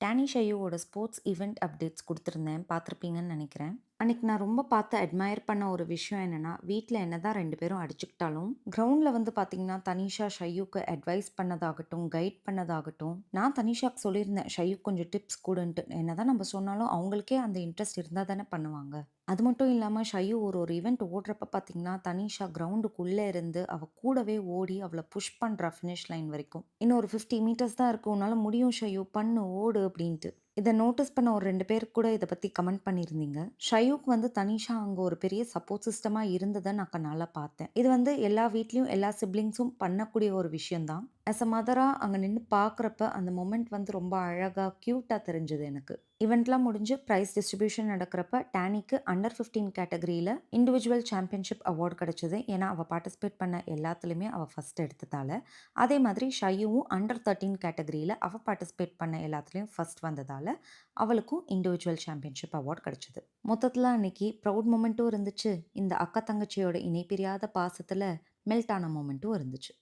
Danish ஐயோவோட sports event updates குடுத்துருந்தேன். பார்த்துருப்பீங்கன்னு நெனைக்கிறேன். அன்னைக்கு நான் ரொம்ப பார்த்து அட்மையர் பண்ண ஒரு விஷயம் என்னன்னா, வீட்ல என்னதான் 2 பேரும் அடிச்சுக்கிட்டாலும், கிரவுண்ட்ல வந்து பார்த்தீங்கன்னா, தனிஷா ஷையுக்கு அட்வைஸ் பண்ணதாகட்டும், கைட் பண்ணதாகட்டும், நான் தனிஷாக்கு சொல்லியிருந்தேன், ஷையுக்கு கொஞ்சம் டிப்ஸ் குடுன்ட்டு. என்னதான் நம்ம சொன்னாலும் அவங்களுக்கே அந்த இன்ட்ரெஸ்ட் இருந்தா தானே பண்ணுவாங்க. அது மட்டும் இல்லாம ஷையு ஒரு ஈவெண்ட் ஓடுறப்ப பார்த்தீங்கன்னா, தனிஷா கிரவுண்டுக்குள்ள இருந்து அவ கூடவே ஓடி அவள புஷ் பண்றா ஃபினிஷ் லைன் வரைக்கும். "இன்னும் ஒரு 50 மீட்டர்ஸ் தான் இருக்கு. உன்னால முடியும் ஷையு. பண்ணு, ஓடு" அப்படின்ட்டு. இத நோட்டீஸ் பண்ண ஒரு 2 பேர் கூட இத பத்தி கமெண்ட் பண்ணியிருந்தீங்க. ஷையுக்கு வந்து தனிஷா அங்க ஒரு பெரிய சப்போர்ட் சிஸ்டமா இருந்தத நான் கண்ணால பார்த்தேன். இது வந்து எல்லா வீட்லயும் எல்லா சிப்லிங்ஸும் பண்ணக்கூடிய ஒரு விஷயம் தான். ஆஸ் அ மதரா அங்க நின்னு பார்க்குறப்ப அந்த மொமெண்ட் வந்து ரொம்ப அழகா, கியூட்டா தெரிஞ்சது எனக்கு. ஈவென்ட்லாம் முடிஞ்சு பிரைஸ் டிஸ்ட்ரிபியூஷன் நடக்கிறப்ப டானிக்கு அண்டர் 15 கேட்டகரியில இண்டிவிஜுவல் சாம்பியன்ஷிப் அவார்ட் கிடைச்சது. ஏன்னா, அவ பார்ட்டிசிபேட் பண்ண எல்லாத்துலயுமே அவ ஃபர்ஸ்ட் எடுத்ததால. அதே மாதிரி ஷையுவும் அண்டர் 13 கேட்டகரியில அவ பார்ட்டிசிபேட் பண்ண எல்லாத்துலயும் ஃபர்ஸ்ட் வந்ததால, அவளுக்கும் இண்டிவிஜுவல் சாம்பியன்ஷிப் அவார்ட் கிடைச்சது. மொத்தத்துல அன்னைக்கு ப்ரவுட் மொமெண்ட்டும் இருந்துச்சு. இந்த அக்கா தங்கச்சியோட இணை பிரியாத பாசத்துல மெல்ட் ஆன மொமெண்ட்டும் இருந்துச்சு.